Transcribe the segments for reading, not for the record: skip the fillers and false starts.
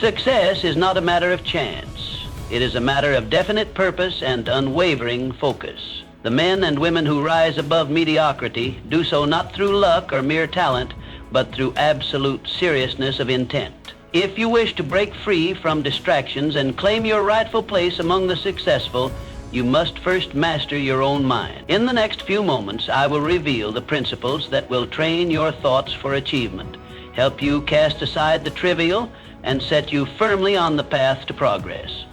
Success is not a matter of chance. It is a matter of definite purpose and unwavering focus. The men and women who rise above mediocrity do so not through luck or mere talent, but through absolute seriousness of intent. If you wish to break free from distractions and claim your rightful place among the successful, you must first master your own mind. In the next few moments, I will reveal the principles that will train your thoughts for achievement, help you cast aside the trivial, and set you firmly on the path to progress.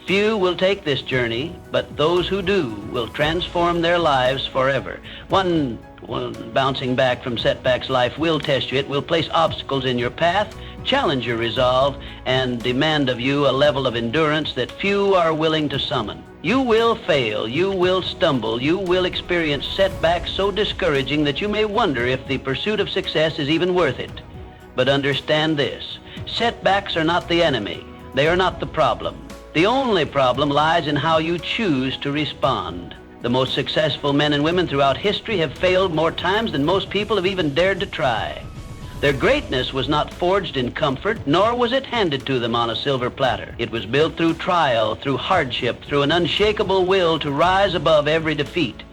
Few will take this journey, but those who do will transform their lives forever. One bouncing back from setbacks life will test you. It will place obstacles in your path, challenge your resolve, and demand of you a level of endurance that few are willing to summon. You will fail, you will stumble, you will experience setbacks so discouraging that you may wonder if the pursuit of success is even worth it. But understand this, setbacks are not the enemy. They are not the problem. The only problem lies in how you choose to respond. The most successful men and women throughout history have failed more times than most people have even dared to try. Their greatness was not forged in comfort, nor was it handed to them on a silver platter. It was built through trial, through hardship, through an unshakable will to rise above every defeat.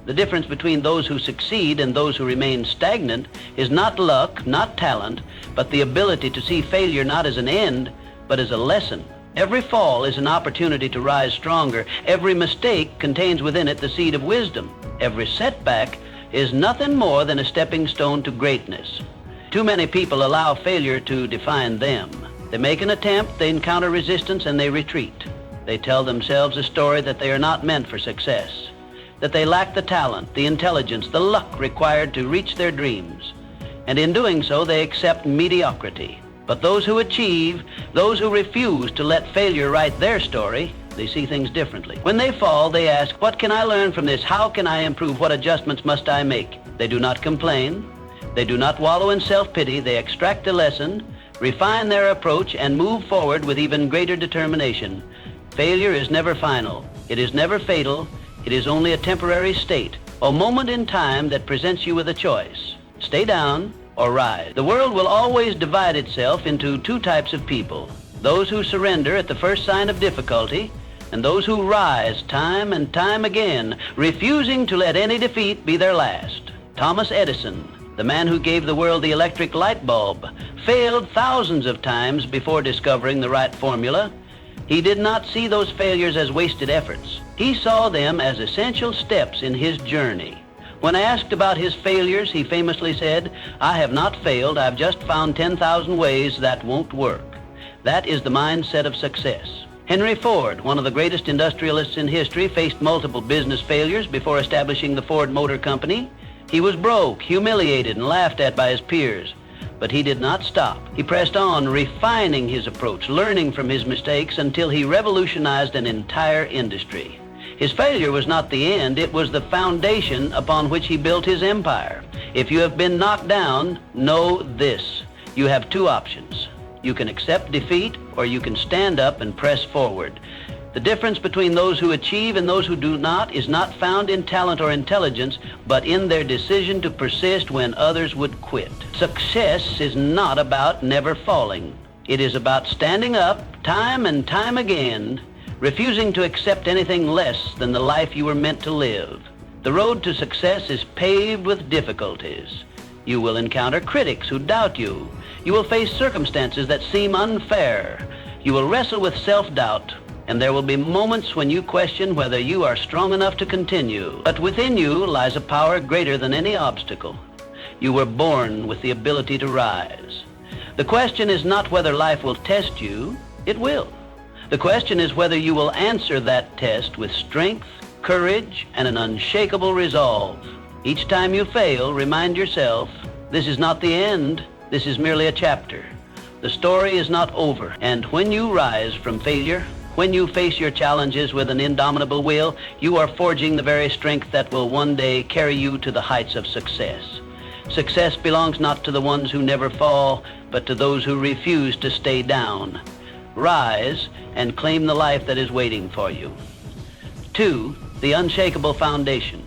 The difference between those who succeed and those who remain stagnant is not luck, not talent, but the ability to see failure not as an end, but as a lesson. Every fall is an opportunity to rise stronger. Every mistake contains within it the seed of wisdom. Every setback is nothing more than a stepping stone to greatness. Too many people allow failure to define them. They make an attempt, they encounter resistance, and they retreat. They tell themselves a story that they are not meant for success, that they lack the talent, the intelligence, the luck required to reach their dreams. And in doing so, they accept mediocrity. But those who achieve, those who refuse to let failure write their story, they see things differently. When they fall, they ask, what can I learn from this? How can I improve? What adjustments must I make? They do not complain. They do not wallow in self-pity. They extract a lesson, refine their approach, and move forward with even greater determination. Failure is never final. It is never fatal. It is only a temporary state, a moment in time that presents you with a choice. Stay down or rise. The world will always divide itself into two types of people: those who surrender at the first sign of difficulty, and those who rise time and time again, refusing to let any defeat be their last. Thomas Edison, the man who gave the world the electric light bulb, failed thousands of times before discovering the right formula. He did not see those failures as wasted efforts. He saw them as essential steps in his journey. When asked about his failures, he famously said, "I have not failed, I've just found 10,000 ways that won't work." That is the mindset of success. Henry Ford, one of the greatest industrialists in history, faced multiple business failures before establishing the Ford Motor Company. He was broke, humiliated, and laughed at by his peers. But he did not stop. He pressed on, refining his approach, learning from his mistakes until he revolutionized an entire industry. His failure was not the end, it was the foundation upon which he built his empire. If you have been knocked down, know this: you have two options. You can accept defeat, or you can stand up and press forward. The difference between those who achieve and those who do not is not found in talent or intelligence, but in their decision to persist when others would quit. Success is not about never falling. It is about standing up time and time again, refusing to accept anything less than the life you were meant to live. The road to success is paved with difficulties. You will encounter critics who doubt you. You will face circumstances that seem unfair. You will wrestle with self-doubt, and there will be moments when you question whether you are strong enough to continue. But within you lies a power greater than any obstacle. You were born with the ability to rise. The question is not whether life will test you. It will. The question is whether you will answer that test with strength, courage, and an unshakable resolve. Each time you fail, remind yourself, this is not the end. This is merely a chapter. The story is not over. And when you rise from failure, when you face your challenges with an indomitable will, you are forging the very strength that will one day carry you to the heights of success. Success belongs not to the ones who never fall, but to those who refuse to stay down. Rise and claim the life that is waiting for you. 2, the unshakable foundation.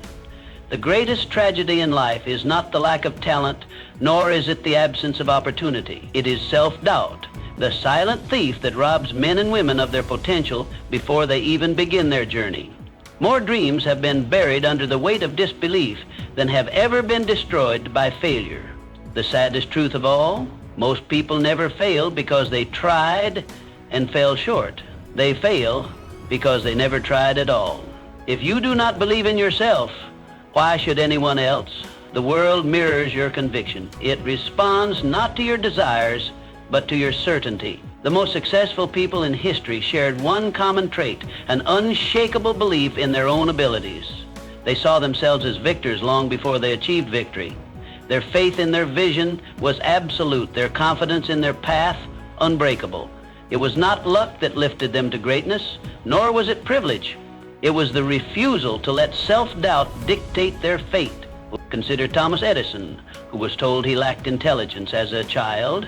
The greatest tragedy in life is not the lack of talent, nor is it the absence of opportunity. It is self-doubt, the silent thief that robs men and women of their potential before they even begin their journey. More dreams have been buried under the weight of disbelief than have ever been destroyed by failure. The saddest truth of all, most people never fail because they tried and fell short. They fail because they never tried at all. If you do not believe in yourself, why should anyone else? The world mirrors your conviction. It responds not to your desires, but to your certainty. The most successful people in history shared one common trait, an unshakable belief in their own abilities. They saw themselves as victors long before they achieved victory. Their faith in their vision was absolute, their confidence in their path unbreakable. It was not luck that lifted them to greatness, nor was it privilege. It was the refusal to let self-doubt dictate their fate. Consider Thomas Edison, who was told he lacked intelligence as a child.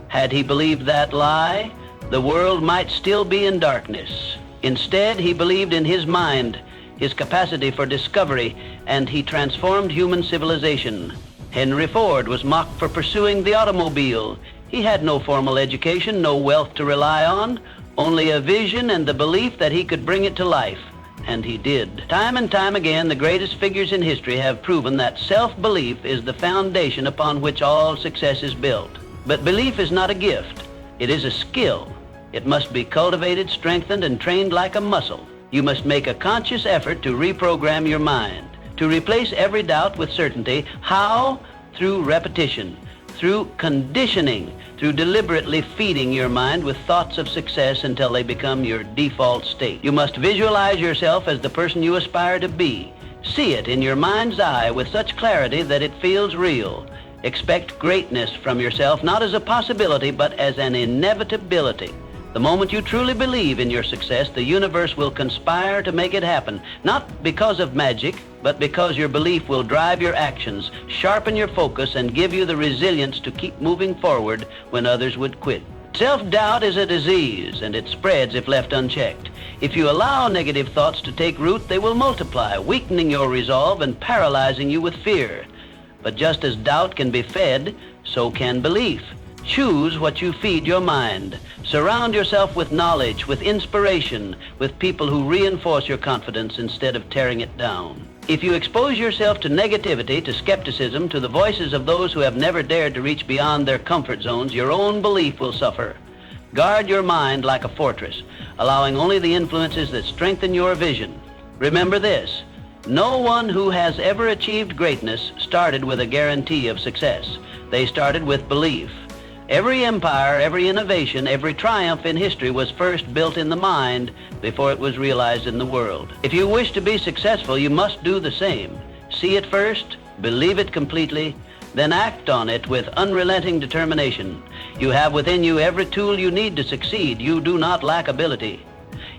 Had he believed that lie, the world might still be in darkness. Instead, he believed in his mind, his capacity for discovery, and he transformed human civilization. Henry Ford was mocked for pursuing the automobile. He had no formal education, no wealth to rely on, only a vision and the belief that he could bring it to life. And he did. Time and time again, the greatest figures in history have proven that self-belief is the foundation upon which all success is built. But belief is not a gift. It is a skill. It must be cultivated, strengthened, and trained like a muscle. You must make a conscious effort to reprogram your mind, to replace every doubt with certainty. How? Through repetition, through conditioning, through deliberately feeding your mind with thoughts of success until they become your default state. You must visualize yourself as the person you aspire to be. See it in your mind's eye with such clarity that it feels real. Expect greatness from yourself, not as a possibility, but as an inevitability. The moment you truly believe in your success, the universe will conspire to make it happen, not because of magic, but because your belief will drive your actions, sharpen your focus, and give you the resilience to keep moving forward when others would quit. Self-doubt is a disease, and it spreads if left unchecked. If you allow negative thoughts to take root, they will multiply, weakening your resolve and paralyzing you with fear. But just as doubt can be fed, so can belief. Choose what you feed your mind. Surround yourself with knowledge, with inspiration, with people who reinforce your confidence instead of tearing it down. If you expose yourself to negativity, to skepticism, to the voices of those who have never dared to reach beyond their comfort zones, your own belief will suffer. Guard your mind like a fortress, allowing only the influences that strengthen your vision. Remember this: no one who has ever achieved greatness started with a guarantee of success. They started with belief. Every empire, every innovation, every triumph in history was first built in the mind before it was realized in the world. If you wish to be successful, you must do the same. See it first, believe it completely, then act on it with unrelenting determination. You have within you every tool you need to succeed. You do not lack ability.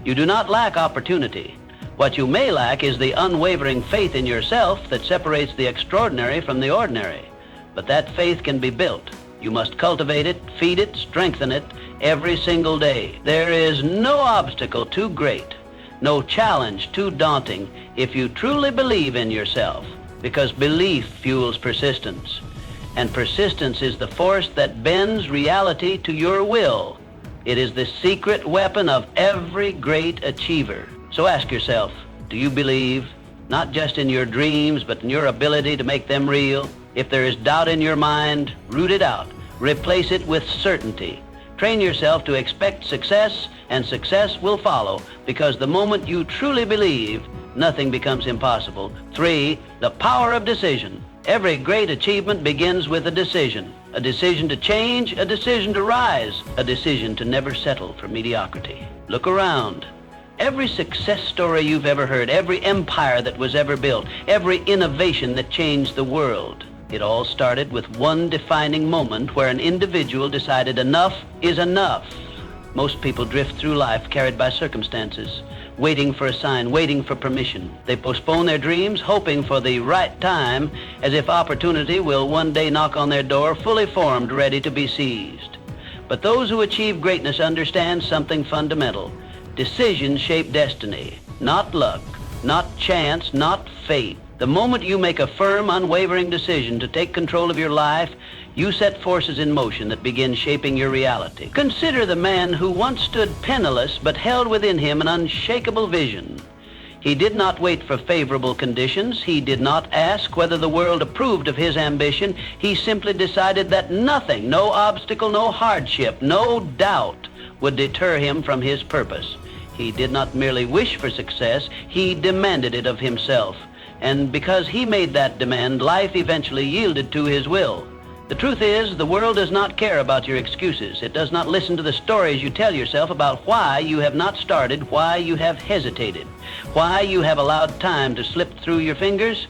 You do not lack opportunity. What you may lack is the unwavering faith in yourself that separates the extraordinary from the ordinary. But that faith can be built. You must cultivate it, feed it, strengthen it every single day. There is no obstacle too great, no challenge too daunting if you truly believe in yourself, because belief fuels persistence. And persistence is the force that bends reality to your will. It is the secret weapon of every great achiever. So ask yourself, do you believe, not just in your dreams, but in your ability to make them real? If there is doubt in your mind, root it out. Replace it with certainty. Train yourself to expect success, and success will follow, because the moment you truly believe, nothing becomes impossible. 3, the power of decision. Every great achievement begins with a decision to change, a decision to rise, a decision to never settle for mediocrity. Look around. Every success story you've ever heard, every empire that was ever built, every innovation that changed the world, it all started with one defining moment where an individual decided enough is enough. Most people drift through life carried by circumstances, waiting for a sign, waiting for permission. They postpone their dreams, hoping for the right time, as if opportunity will one day knock on their door, fully formed, ready to be seized. But those who achieve greatness understand something fundamental. Decisions shape destiny, not luck, not chance, not fate. The moment you make a firm, unwavering decision to take control of your life, you set forces in motion that begin shaping your reality. Consider the man who once stood penniless but held within him an unshakable vision. He did not wait for favorable conditions. He did not ask whether the world approved of his ambition. He simply decided that nothing, no obstacle, no hardship, no doubt would deter him from his purpose. He did not merely wish for success, he demanded it of himself. And because he made that demand, life eventually yielded to his will. The truth is, the world does not care about your excuses. It does not listen to the stories you tell yourself about why you have not started, why you have hesitated, why you have allowed time to slip through your fingers.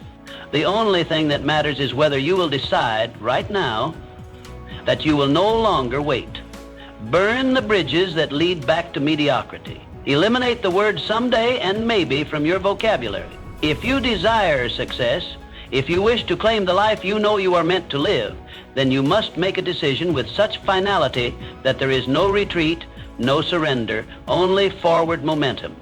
The only thing that matters is whether you will decide right now that you will no longer wait. Burn the bridges that lead back to mediocrity. Eliminate the words someday and maybe from your vocabulary. If you desire success, if you wish to claim the life you know you are meant to live, then you must make a decision with such finality that there is no retreat, no surrender, only forward momentum.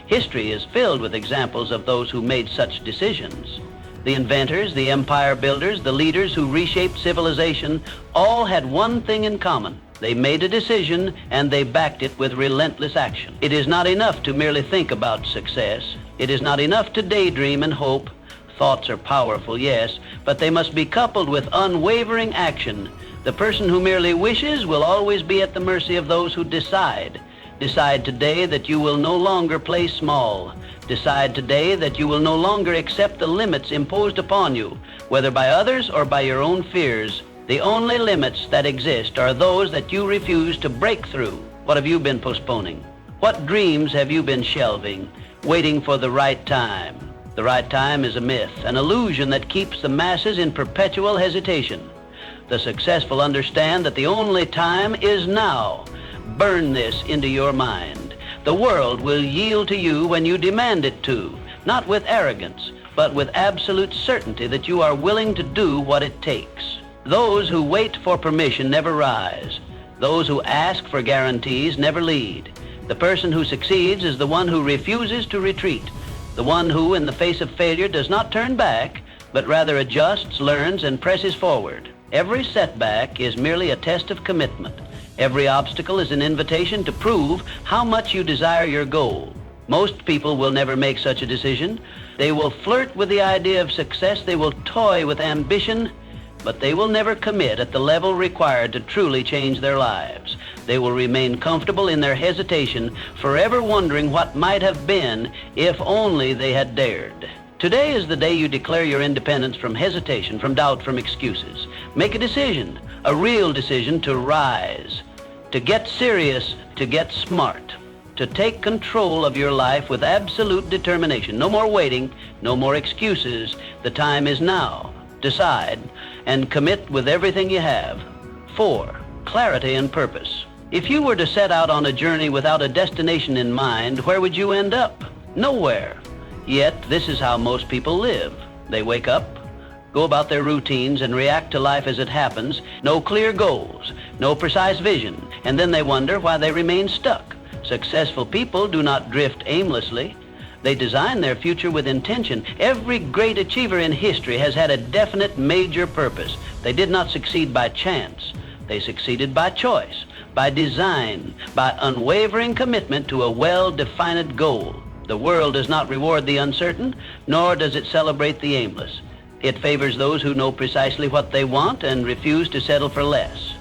History is filled with examples of those who made such decisions. The inventors, the empire builders, the leaders who reshaped civilization, all had one thing in common. They made a decision and they backed it with relentless action. It is not enough to merely think about success. It is not enough to daydream and hope. Thoughts are powerful, yes, but they must be coupled with unwavering action. The person who merely wishes will always be at the mercy of those who decide. Decide today that you will no longer play small. Decide today that you will no longer accept the limits imposed upon you, whether by others or by your own fears. The only limits that exist are those that you refuse to break through. What have you been postponing? What dreams have you been shelving, waiting for the right time? The right time is a myth, an illusion that keeps the masses in perpetual hesitation. The successful understand that the only time is now. Burn this into your mind. The world will yield to you when you demand it to, not with arrogance, but with absolute certainty that you are willing to do what it takes. Those who wait for permission never rise. Those who ask for guarantees never lead. The person who succeeds is the one who refuses to retreat. The one who, in the face of failure, does not turn back, but rather adjusts, learns, and presses forward. Every setback is merely a test of commitment. Every obstacle is an invitation to prove how much you desire your goal. Most people will never make such a decision. They will flirt with the idea of success, they will toy with ambition, but they will never commit at the level required to truly change their lives. They will remain comfortable in their hesitation, forever wondering what might have been if only they had dared. Today is the day you declare your independence from hesitation, from doubt, from excuses. Make a decision, a real decision to rise, to get serious, to get smart, to take control of your life with absolute determination. No more waiting, no more excuses. The time is now. Decide and commit with everything you have. 4, clarity and purpose. If you were to set out on a journey without a destination in mind, where would you end up? Nowhere. Yet, this is how most people live. They wake up, go about their routines, and react to life as it happens. No clear goals, no precise vision, and then they wonder why they remain stuck. Successful people do not drift aimlessly. They design their future with intention. Every great achiever in history has had a definite major purpose. They did not succeed by chance. They succeeded by choice, by design, by unwavering commitment to a well-defined goal. The world does not reward the uncertain, nor does it celebrate the aimless. It favors those who know precisely what they want and refuse to settle for less.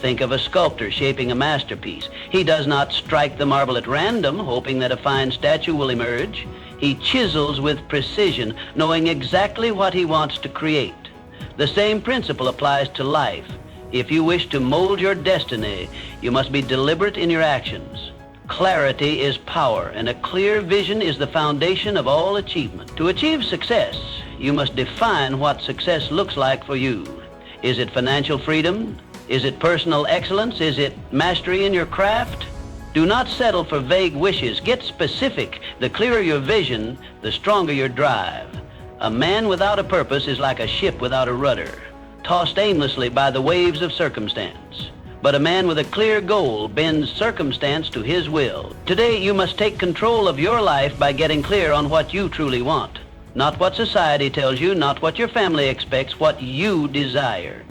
Think of a sculptor shaping a masterpiece. He does not strike the marble at random, hoping that a fine statue will emerge. He chisels with precision, knowing exactly what he wants to create. The same principle applies to life. If you wish to mold your destiny, you must be deliberate in your actions. Clarity is power, and a clear vision is the foundation of all achievement. To achieve success, you must define what success looks like for you. Is it financial freedom? Is it personal excellence? Is it mastery in your craft? Do not settle for vague wishes. Get specific. The clearer your vision, the stronger your drive. A man without a purpose is like a ship without a rudder, tossed aimlessly by the waves of circumstance. But a man with a clear goal bends circumstance to his will. Today, you must take control of your life by getting clear on what you truly want. Not what society tells you, not what your family expects, what you desire.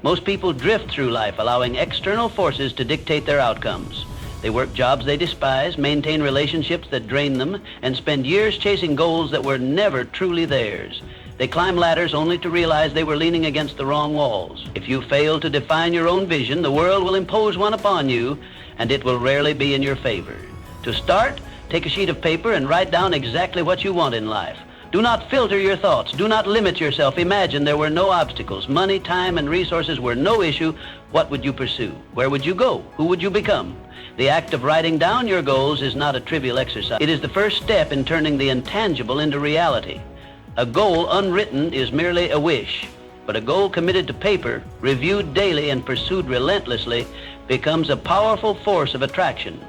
Most people drift through life allowing external forces to dictate their outcomes. They work jobs they despise, maintain relationships that drain them, and spend years chasing goals that were never truly theirs. They climb ladders only to realize they were leaning against the wrong walls. If you fail to define your own vision, the world will impose one upon you, and it will rarely be in your favor. To start, take a sheet of paper and write down exactly what you want in life. Do not filter your thoughts. Do not limit yourself. Imagine there were no obstacles. Money, time, and resources were no issue. What would you pursue? Where would you go? Who would you become? The act of writing down your goals is not a trivial exercise. It is the first step in turning the intangible into reality. A goal unwritten is merely a wish, but a goal committed to paper, reviewed daily, and pursued relentlessly becomes a powerful force of attraction.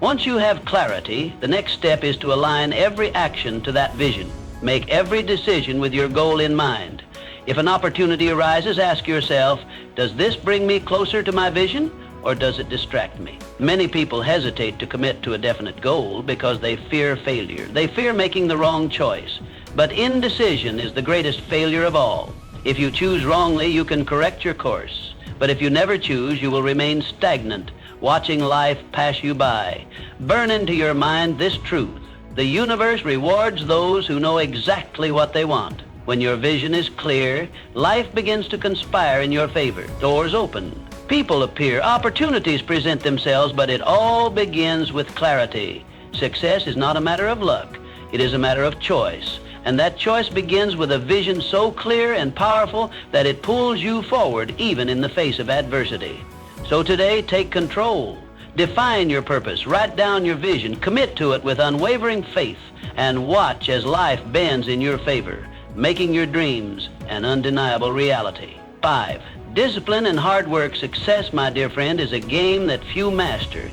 Once you have clarity, the next step is to align every action to that vision. Make every decision with your goal in mind. If an opportunity arises, ask yourself, does this bring me closer to my vision, or does it distract me? Many people hesitate to commit to a definite goal because they fear failure. They fear making the wrong choice. But indecision is the greatest failure of all. If you choose wrongly, you can correct your course. But if you never choose, you will remain stagnant, watching life pass you by. Burn into your mind this truth. The universe rewards those who know exactly what they want. When your vision is clear, life begins to conspire in your favor. Doors open. People appear. Opportunities present themselves, but it all begins with clarity. Success is not a matter of luck. It is a matter of choice. And that choice begins with a vision so clear and powerful that it pulls you forward even in the face of adversity. So today, take control. Define your purpose, write down your vision, commit to it with unwavering faith, and watch as life bends in your favor, making your dreams an undeniable reality. 5. Discipline and hard work. Success, my dear friend, is a game that few master,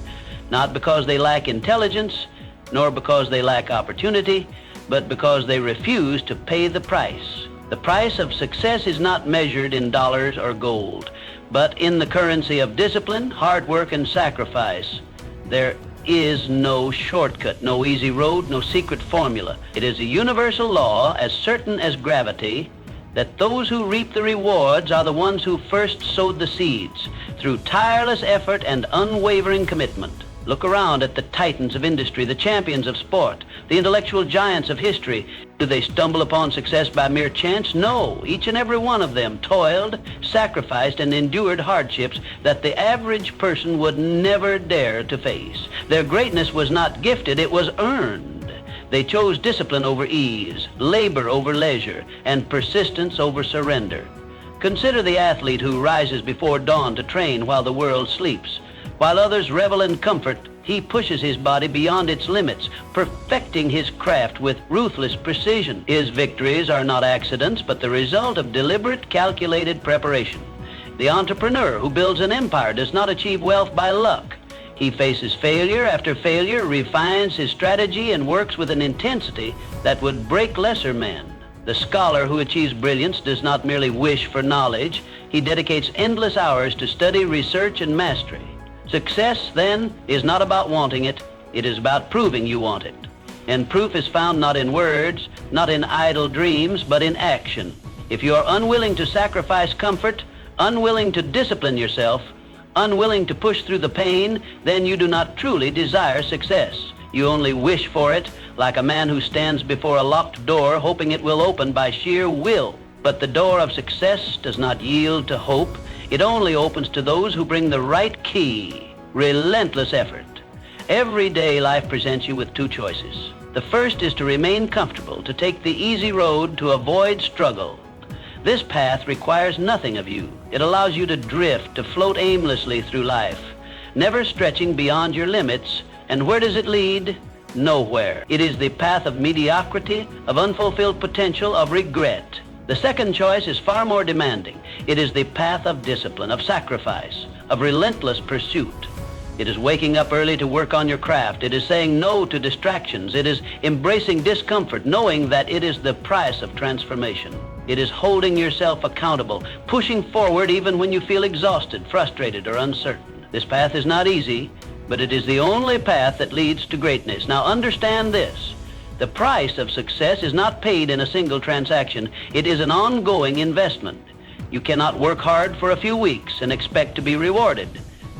not because they lack intelligence, nor because they lack opportunity, but because they refuse to pay the price. The price of success is not measured in dollars or gold, but in the currency of discipline, hard work, and sacrifice. There is no shortcut, no easy road, no secret formula. It is a universal law, as certain as gravity, that those who reap the rewards are the ones who first sowed the seeds through tireless effort and unwavering commitment. Look around at the titans of industry, the champions of sport, the intellectual giants of history. Do they stumble upon success by mere chance? No. Each and every one of them toiled, sacrificed, and endured hardships that the average person would never dare to face. Their greatness was not gifted, it was earned. They chose discipline over ease, labor over leisure, and persistence over surrender. Consider the athlete who rises before dawn to train while the world sleeps. While others revel in comfort, he pushes his body beyond its limits, perfecting his craft with ruthless precision. His victories are not accidents, but the result of deliberate, calculated preparation. The entrepreneur who builds an empire does not achieve wealth by luck. He faces failure after failure, refines his strategy, and works with an intensity that would break lesser men. The scholar who achieves brilliance does not merely wish for knowledge. He dedicates endless hours to study, research, and mastery. Success, then, is not about wanting it. It is about proving you want it. And proof is found not in words, not in idle dreams, but in action. If you are unwilling to sacrifice comfort, unwilling to discipline yourself, unwilling to push through the pain, then you do not truly desire success. You only wish for it, like a man who stands before a locked door hoping it will open by sheer will. But the door of success does not yield to hope. It only opens to those who bring the right key, relentless effort. Every day life presents you with two choices. The first is to remain comfortable, to take the easy road, to avoid struggle. This path requires nothing of you. It allows you to drift, to float aimlessly through life, never stretching beyond your limits. And where does it lead? Nowhere. It is the path of mediocrity, of unfulfilled potential, of regret. The second choice is far more demanding. It is the path of discipline, of sacrifice, of relentless pursuit. It is waking up early to work on your craft. It is saying no to distractions. It is embracing discomfort, knowing that it is the price of transformation. It is holding yourself accountable, pushing forward even when you feel exhausted, frustrated, or uncertain. This path is not easy, but it is the only path that leads to greatness. Now understand this. The price of success is not paid in a single transaction. It is an ongoing investment. You cannot work hard for a few weeks and expect to be rewarded.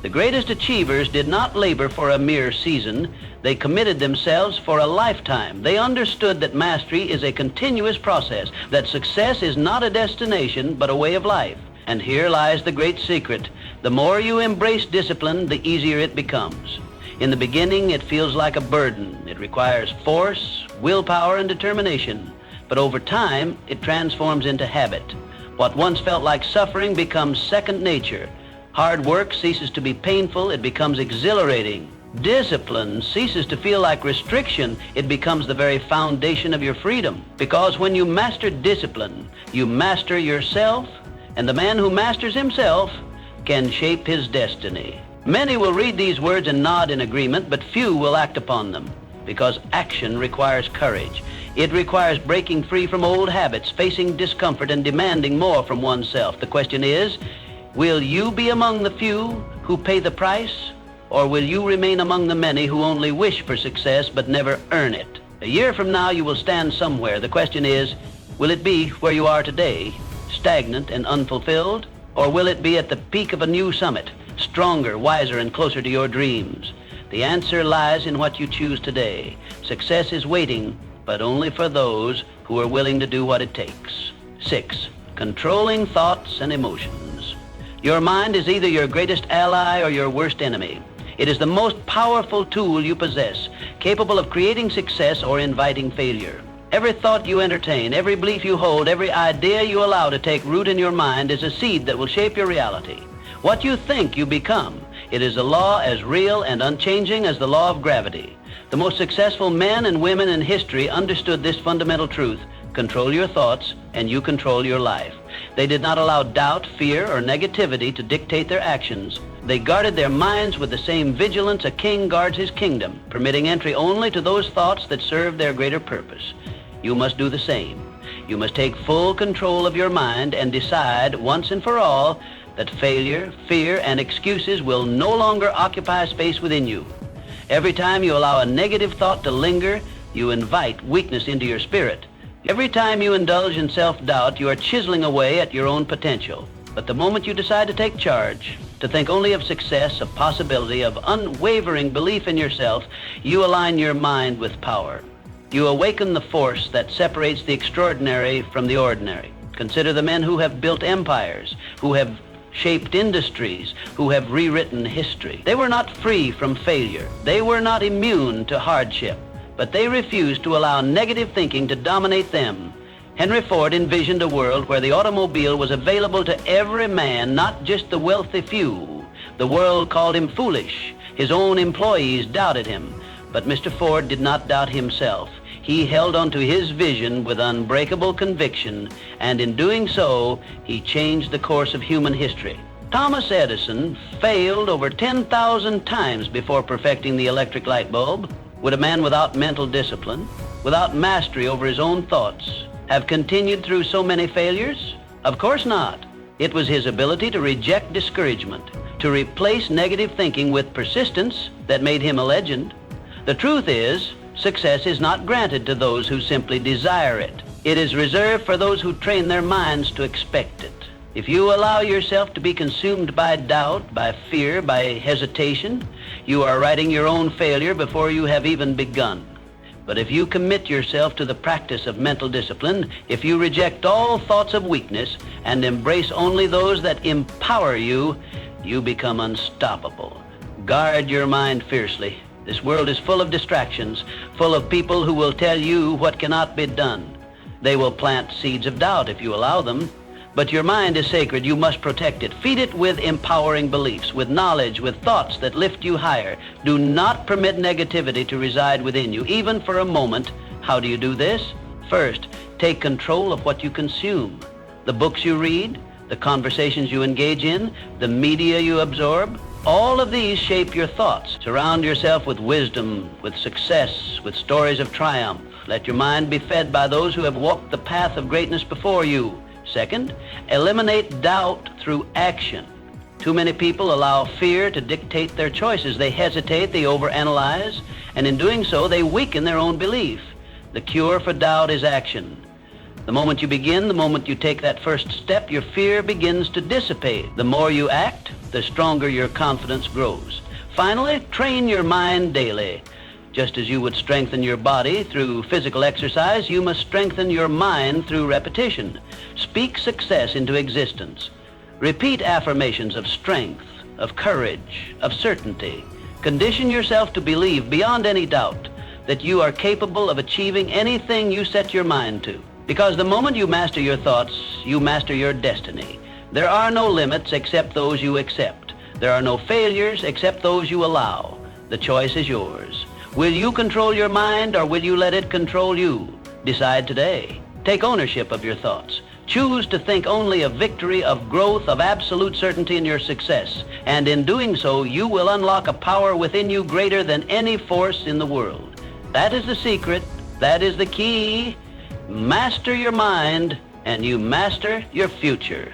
The greatest achievers did not labor for a mere season. They committed themselves for a lifetime. They understood that mastery is a continuous process, that success is not a destination, but a way of life. And here lies the great secret. The more you embrace discipline, the easier it becomes. In the beginning, it feels like a burden. It requires force, willpower, and determination. But over time, it transforms into habit. What once felt like suffering becomes second nature. Hard work ceases to be painful. It becomes exhilarating. Discipline ceases to feel like restriction. It becomes the very foundation of your freedom. Because when you master discipline, you master yourself, and the man who masters himself can shape his destiny. Many will read these words and nod in agreement, but few will act upon them, because action requires courage. It requires breaking free from old habits, facing discomfort, and demanding more from oneself. The question is, will you be among the few who pay the price, or will you remain among the many who only wish for success but never earn it? A year from now, you will stand somewhere. The question is, will it be where you are today, stagnant and unfulfilled, or will it be at the peak of a new summit, stronger, wiser, and closer to your dreams? The answer lies in what you choose today. Success is waiting, but only for those who are willing to do what it takes. 6. Controlling thoughts and emotions. Your mind is either your greatest ally or your worst enemy. It is the most powerful tool you possess, capable of creating success or inviting failure. Every thought you entertain, every belief you hold, every idea you allow to take root in your mind is a seed that will shape your reality. What you think, you become. It is a law as real and unchanging as the law of gravity. The most successful men and women in history understood this fundamental truth. Control your thoughts, and you control your life. They did not allow doubt, fear, or negativity to dictate their actions. They guarded their minds with the same vigilance a king guards his kingdom, permitting entry only to those thoughts that serve their greater purpose. You must do the same. You must take full control of your mind and decide once and for all that failure, fear, and excuses will no longer occupy space within you. Every time you allow a negative thought to linger, you invite weakness into your spirit. Every time you indulge in self-doubt, you are chiseling away at your own potential. But the moment you decide to take charge, to think only of success, of possibility, of unwavering belief in yourself, you align your mind with power. You awaken the force that separates the extraordinary from the ordinary. Consider the men who have built empires, who have shaped industries, who have rewritten history. They were not free from failure. They were not immune to hardship, but they refused to allow negative thinking to dominate them. Henry Ford envisioned a world where the automobile was available to every man, not just the wealthy few. The world called him foolish. His own employees doubted him. But Mr. Ford did not doubt himself. He held on to his vision with unbreakable conviction, and in doing so, he changed the course of human history. Thomas Edison failed over 10,000 times before perfecting the electric light bulb. Would a man without mental discipline, without mastery over his own thoughts, have continued through so many failures? Of course not. It was his ability to reject discouragement, to replace negative thinking with persistence that made him a legend. The truth is, success is not granted to those who simply desire it. It is reserved for those who train their minds to expect it. If you allow yourself to be consumed by doubt, by fear, by hesitation, you are writing your own failure before you have even begun. But if you commit yourself to the practice of mental discipline, if you reject all thoughts of weakness and embrace only those that empower you, you become unstoppable. Guard your mind fiercely. This world is full of distractions, full of people who will tell you what cannot be done. They will plant seeds of doubt if you allow them. But your mind is sacred. You must protect it. Feed it with empowering beliefs, with knowledge, with thoughts that lift you higher. Do not permit negativity to reside within you, even for a moment. How do you do this? First, take control of what you consume. The books you read, the conversations you engage in, the media you absorb. All of these shape your thoughts. Surround yourself with wisdom, with success, with stories of triumph. Let your mind be fed by those who have walked the path of greatness before you. Second, eliminate doubt through action. Too many people allow fear to dictate their choices. They hesitate, they overanalyze, and in doing so, they weaken their own belief. The cure for doubt is action. The moment you begin, the moment you take that first step, your fear begins to dissipate. The more you act, the stronger your confidence grows. Finally, train your mind daily. Just as you would strengthen your body through physical exercise, you must strengthen your mind through repetition. Speak success into existence. Repeat affirmations of strength, of courage, of certainty. Condition yourself to believe beyond any doubt that you are capable of achieving anything you set your mind to. Because the moment you master your thoughts, you master your destiny. There are no limits except those you accept. There are no failures except those you allow. The choice is yours. Will you control your mind or will you let it control you? Decide today. Take ownership of your thoughts. Choose to think only of victory, of growth, of absolute certainty in your success. And in doing so, you will unlock a power within you greater than any force in the world. That is the secret. That is the key. Master your mind, and you master your future.